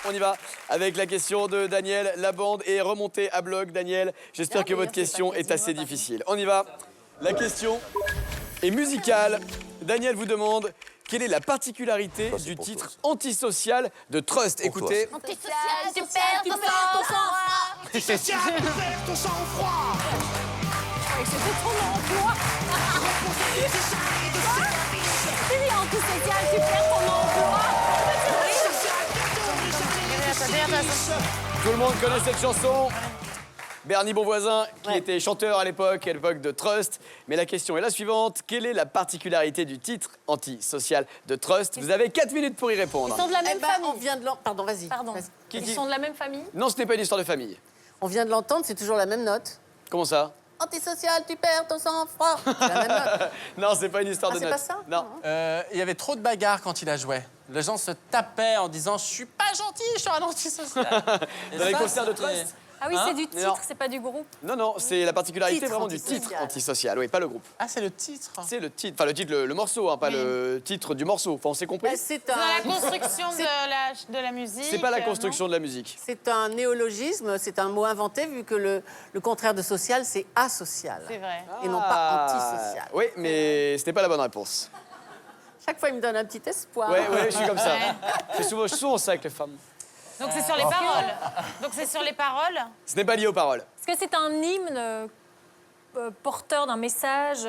On y va avec la question de Daniel. La bande est remontée à bloc. Daniel, j'espère que votre question est assez difficile. On y va. La question est musicale. Daniel vous demande quelle est la particularité Ça, c'est du pour titre toi, Antisocial de Trust. Pour toi, Écoutez. Antisocial, tu perds ton sang-froid. C'était ton emploi. Antisocial, tu perds ton emploi. Tout le monde connaît cette chanson. Bernie Bonvoisin, qui était chanteur à l'époque de Trust. Mais la question est la suivante. Quelle est la particularité du titre antisocial de Trust? Vous avez 4 minutes pour y répondre. Ils sont de la même famille. On vient de l'entendre. Pardon, vas-y. Pardon. Vas-y. Ils sont de la même famille. Non, ce n'est pas une histoire de famille. On vient de l'entendre, c'est toujours la même note. Comment ça? Antisocial, tu perds ton sang-froid. C'est la même note. Non, c'est pas une histoire de c'est notes. pas ça? Non. Il y avait trop de bagarres quand il a joué. Les gens se tapaient en disant « Je suis pas gentil, je suis un antisocial ». Dans les concerts de Trust? Ah oui, Hein? c'est du Non. titre, c'est pas du groupe. Non, c'est la particularité Titre vraiment du antisocial. titre antisocial. Oui, pas le groupe. Ah, c'est le titre. C'est le titre, enfin le titre, le morceau, hein, pas le titre du morceau. Enfin, on s'est compris. C'est Dans la un, construction de la musique. C'est pas la non construction de la musique. c'est un néologisme, c'est un mot inventé vu que le contraire de social, c'est asocial. C'est vrai. Et non pas antisocial. Oui, mais ce n'est pas la bonne réponse. Chaque fois, il me donne un petit espoir. Ouais, je suis comme ça. Ouais. C'est souvent ça avec les femmes. Donc c'est sur les paroles. Donc c'est sur les paroles. Ce n'est pas lié aux paroles. Est-ce que c'est un hymne porteur d'un message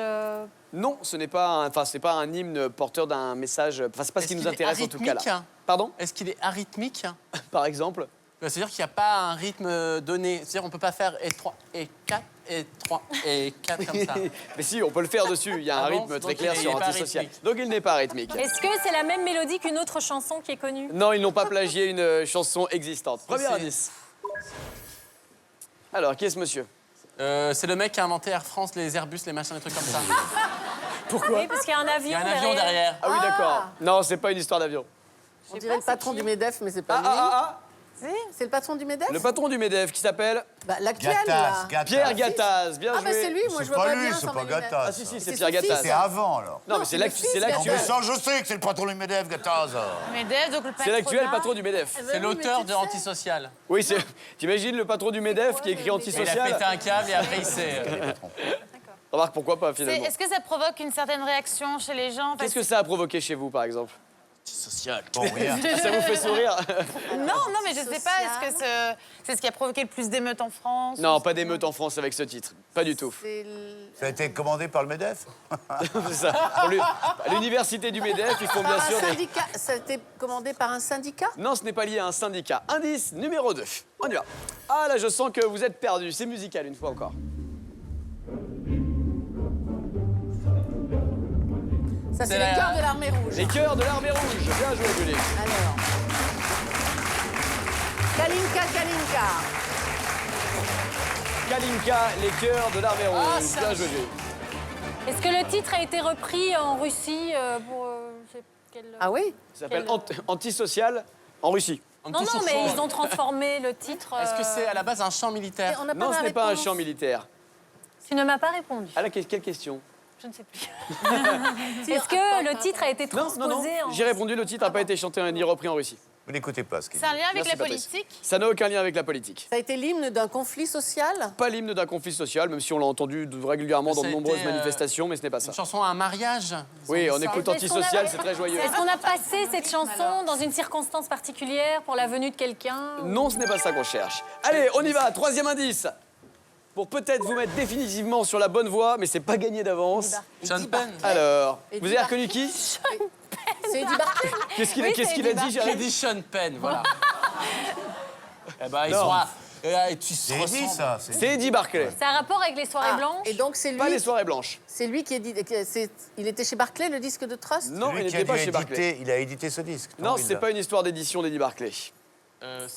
Non, ce n'est pas, c'est pas un hymne porteur d'un message. Enfin, c'est pas ce qui Est-ce nous qu'il est intéresse en tout cas là. arythmique? Pardon? Est-ce qu'il est arythmique? Par exemple. C'est-à-dire qu'il n'y a pas un rythme donné. C'est-à-dire qu'on ne peut pas faire et 3, et 4, et 3, et 4 comme ça. Mais si, on peut le faire dessus. Il y a un Ah bon? rythme très Donc clair il sur est pas antisocial. rythmique. Donc il n'est pas rythmique. Est-ce que c'est la même mélodie qu'une autre chanson qui est connue? Non, ils n'ont pas plagié une chanson existante. Premier c'est- indice. Alors, qui est ce monsieur? C'est le mec qui a inventé Air France, les Airbus, les machins, les trucs comme ça. Pourquoi? Oui, parce qu'il y a un avion, Il y a un avion derrière. Ah oui, d'accord. Non, c'est pas une histoire d'avion. On dirait le patron du MEDEF, mais c'est pas lui. C'est le patron du MEDEF? Le patron du MEDEF qui s'appelle L'actuel, Gattaz, là. Pierre Gattaz. Bien Ah, joué. bah c'est lui, moi C'est je vois pas pas lui, bien c'est sans pas mes lunettes. Gattaz. Ah si, si, c'est C'est Pierre son fils, Gattaz. C'est avant, alors. Non, mais c'est le fils c'est de Non, l'actuel. mais ça, je sais que c'est le patron du MEDEF, Gattaz. Mais Dave, donc le C'est l'actuel patron du MEDEF. Ah, bah C'est oui, l'auteur mais tu de le sais. Antisocial. Oui, c'est. T'imagines le patron du MEDEF qui écrit Et il a antisocial? pété un câble et après il s'est... Remarque, pourquoi pas finalement? Est-ce que ça provoque une certaine réaction chez les gens? Qu'est-ce que ça a provoqué chez vous, par exemple? Antisocial. Bon, rien. Ça vous fait sourire? Non, mais je sais pas. Est-ce que c'est ce qui a provoqué le plus d'émeutes en France? Non, pas d'émeute en France avec ce titre. Pas du tout. C'est le- Ça a été commandé par le MEDEF? C'est ça. À l'université du MEDEF, ils font bien Par un sûr des... syndicat. Ça a été commandé par un syndicat? Non, ce n'est pas lié à un syndicat. Indice numéro 2. On y va. Ah là, je sens que vous êtes perdus. C'est musical une fois encore. Ça, c'est C'est les la- cœurs de l'armée rouge. Les cœurs de l'armée rouge. Bien joué, Julie. Alors. Kalinka, Kalinka. Kalinka, les cœurs de l'armée rouge. Ah, ça- Bien joué, Julie. Est-ce que le titre a été repris en Russie pour... je sais quel- Ah oui? Ça s'appelle Quel- Antisocial en Russie. Non, mais ils ont transformé le titre... Est-ce que c'est à la base un chant militaire? On n'a pas Non, la ce n'est pas un réponse. chant militaire. Tu ne m'as pas répondu. Ah là, quelle question? Je ne sais plus. Est-ce que le titre a été Non, transposé non, non. en... J'ai répondu, le titre n'a pas été chanté ni repris en Russie. Vous n'écoutez pas ce qu'il dit. C'est un lien avec Merci, la Patrice. politique? Ça n'a aucun lien avec la politique. Ça a été l'hymne d'un conflit social? Pas l'hymne d'un conflit social, même si on l'a entendu régulièrement dans Ça de a nombreuses été, manifestations, mais ce n'est pas ça. Une chanson à un mariage? Oui, on Ils ont écoute ça. antisocial, c'est très joyeux. Est-ce qu'on a passé cette chanson dans une circonstance particulière pour la venue de quelqu'un? Non, ce n'est pas ça qu'on cherche. Allez, on y va, troisième indice. Pour peut-être vous mettre définitivement sur la bonne voie, mais c'est pas gagné d'avance. Sean Penn. Alors, Eddie vous avez reconnu qui? C'est Eddie Barclay? Qu'est-ce qu'il Oui, qu'est-ce c'est qu'il a Eddie dit, J'ai Jérémy? dit Sean Penn, voilà. Eh ben, ils Non. sont et tu se C'est dit, ressembles. ça. C'est Eddie Barclay. Ça a rapport avec les soirées Ah, blanches? et donc c'est lui, Pas les soirées blanches. c'est lui qui est dit, il était chez Barclay, le disque de Trust? Non, Lui il qui a n'était pas dû chez Barclay. éditer- Il a édité ce disque. Non, il c'est l'a. pas une histoire d'édition d'Eddie Barclay. Euh,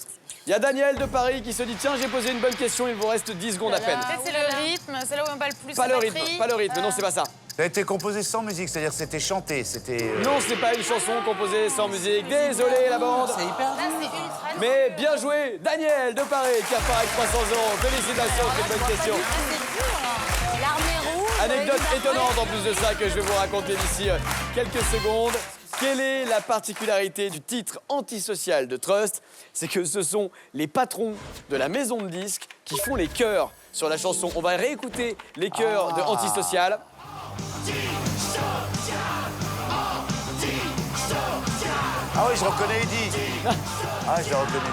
Il y a Daniel de Paris qui se dit tiens, j'ai posé une bonne question, il vous reste 10 secondes à peine. Peut-être c'est le rythme, c'est là où on bat le plus Pas la le rythme, batterie. pas le rythme, non, c'est pas ça. Ça a été composé sans musique, c'est-à-dire c'était chanté, c'était... Non, ce n'est pas une chanson composée sans musique. Désolé la bande. c'est hyper Là, c'est ultra. Mais bien joué, Daniel de Paris qui repart avec 300 €. Félicitations, c'est une bonne question. L'armée rouge... Anecdote Eddie Barclay. étonnante en plus de ça que je vais vous raconter d'ici quelques secondes. Quelle est la particularité du titre antisocial de Trust? C'est que ce sont les patrons de la maison de disques qui font les chœurs sur la chanson. On va réécouter les chœurs de Antisocial. Ah oui, je reconnais Eddie. Ah, je l'ai reconnu.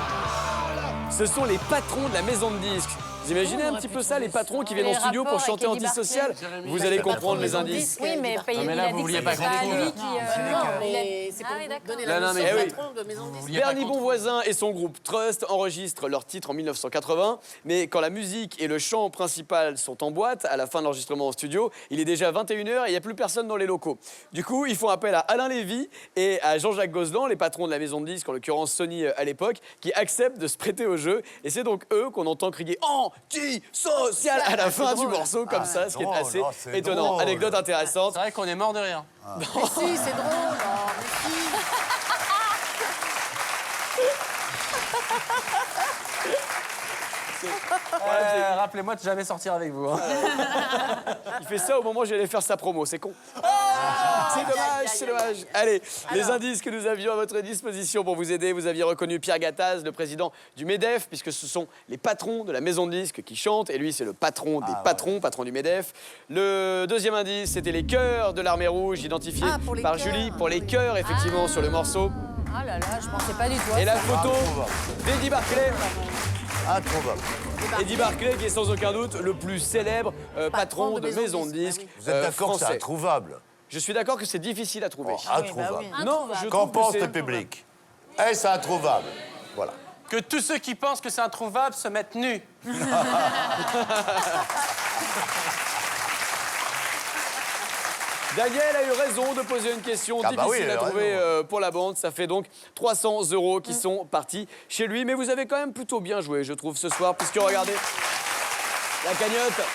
Ce sont les patrons de la maison de disques Vous imaginez un petit peu ça, les patrons qui viennent en Les studio pour rapports chanter avec Eddie antisocial? Jérémy. Vous allez comprendre les indices. Oui, mais mais là, il a vous dit vouliez que pas c'est pas qu'on lui découvre. qui... Non, mais c'est pour Ah oui, d'accord. donner Non, la non, mission mais au oui. patron de Maison 10. Bernie Bonvoisin et son groupe Trust enregistrent leur titre en 1980, mais quand la musique et le chant principal sont en boîte, à la fin de l'enregistrement en studio, il est déjà 21h et il n'y a plus personne dans les locaux. Du coup, ils font appel à Alain Lévy et à Jean-Jacques Gozlan, les patrons de la maison de disques, en l'occurrence Sony à l'époque, qui acceptent de se prêter au jeu. Et c'est donc eux qu'on entend crier « Anti-social » à la fin du morceau, comme ça, ce qui est drôle, assez c'est étonnant. drôle. Anecdote intéressante. C'est vrai qu'on est mort de rire. Mais si, c'est drôle. Oh, mais si. Rappelez-moi de jamais sortir avec vous. Hein. Il fait ça au moment où j'allais faire sa promo, c'est con. C'est dommage, c'est dommage. Allez, les indices que nous avions à votre disposition pour vous aider, vous aviez reconnu Pierre Gattaz, le président du MEDEF, puisque ce sont les patrons de la maison de disques qui chantent, et lui c'est le patron des patrons, patron du MEDEF. Le deuxième indice, c'était les chœurs de l'Armée Rouge, identifiés pour les par chœurs. Julie, pour les chœurs, effectivement, sur le morceau. Ah là là, je pensais pas du tout à Et ça. la photo d'Eddie Barclay. Introuvable. Eddie Barclay, qui est sans aucun doute le plus célèbre patron de maison de disques Vous êtes d'accord que c'est français. introuvable? Je suis d'accord que c'est difficile à trouver. Introuvable. Non, je Qu'en trouve que pense c'est... le public? Est-ce introuvable? Voilà. Que tous ceux qui pensent que c'est introuvable se mettent nus. Daniel a eu raison de poser une question Ah bah difficile oui, à il a trouver raison. pour la bande. Ça fait donc 300 € qui sont partis chez lui. Mais vous avez quand même plutôt bien joué, je trouve, ce soir, puisque regardez, la cagnotte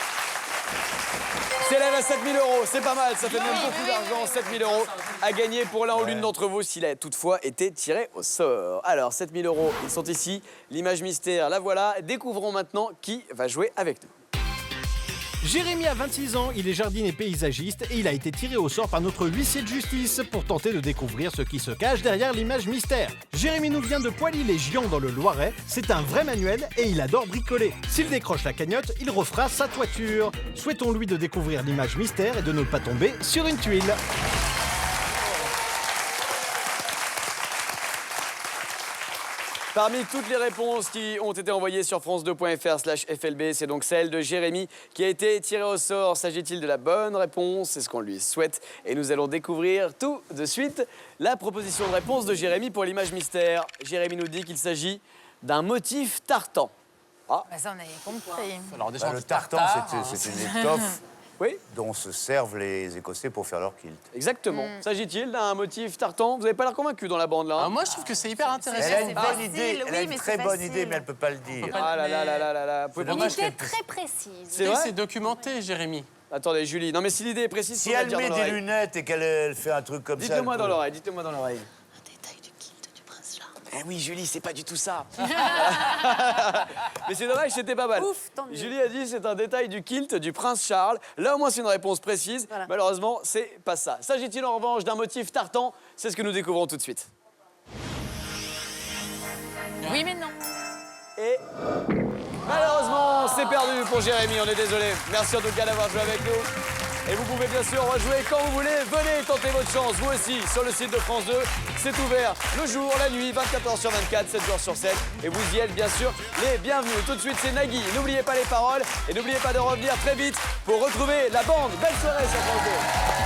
s'élève à 7 000 €. C'est pas mal, ça fait même beaucoup d'argent. 7 000 € à gagner pour l'un ou l'une d'entre vous s'il a toutefois été tiré au sort. Alors, 7 000 €, ils sont ici. L'image mystère, la voilà. Découvrons maintenant qui va jouer avec nous. Jérémy a 26 ans, il est jardinier paysagiste et il a été tiré au sort par notre huissier de justice pour tenter de découvrir ce qui se cache derrière l'image mystère. Jérémy nous vient de Poilly-les-Giants dans le Loiret, c'est un vrai manuel et il adore bricoler. S'il décroche la cagnotte, il refera sa toiture. Souhaitons-lui de découvrir l'image mystère et de ne pas tomber sur une tuile. Parmi toutes les réponses qui ont été envoyées sur france2.fr/FLB, c'est donc celle de Jérémy qui a été tiré au sort. S'agit-il de la bonne réponse? C'est ce qu'on lui souhaite. Et nous allons découvrir tout de suite la proposition de réponse de Jérémy pour l'image mystère. Jérémy nous dit qu'il s'agit d'un motif tartan. Bah, ça, on avait compris. Alors déjà, Le petit tartan, tartare, c'est une étoffe Oui, dont se servent les Écossais pour faire leur kilt. exactement. S'agit-il d'un motif tartan? Vous n'avez pas l'air convaincu dans la bande là. Ah, hein. moi, je trouve que c'est hyper intéressant. Elle a c'est une bonne facile, idée, elle a oui, une mais très c'est bonne facile. idée, mais elle ne peut pas le dire. Ah là là là là là là. Vous pouvez Une pas- idée très précise. C'est vrai? C'est documenté, Jérémy. Attendez, Julie. Non mais si l'idée est précise, Si faut la elle dire met dans des l'oreille. lunettes et qu'elle fait un truc comme ça... Dites-le moi elle dans peut- l'oreille, dites-le moi dans l'oreille. Un détail du kilt du prince Charles. Eh oui, Julie, c'est pas du tout ça. Mais c'est dommage, c'était pas mal. Ouf, tant mieux. Julie a dit c'est un détail du kilt du prince Charles. Là, au moins, c'est une réponse précise. Voilà. Malheureusement, c'est pas ça. S'agit-il en revanche d'un motif tartan? C'est ce que nous découvrons tout de suite. Oui, mais non. Et malheureusement, c'est perdu pour Jérémy, on est désolé. Merci en tout cas d'avoir joué avec nous. Et vous pouvez bien sûr rejouer quand vous voulez. Venez tenter votre chance, vous aussi, sur le site de France 2. C'est ouvert le jour, la nuit, 24h sur 24, 7 jours sur 7. Et vous y êtes bien sûr les bienvenus. Tout de suite, c'est Nagui. N'oubliez pas les paroles et n'oubliez pas de revenir très vite pour retrouver la bande. Belle soirée sur France 2.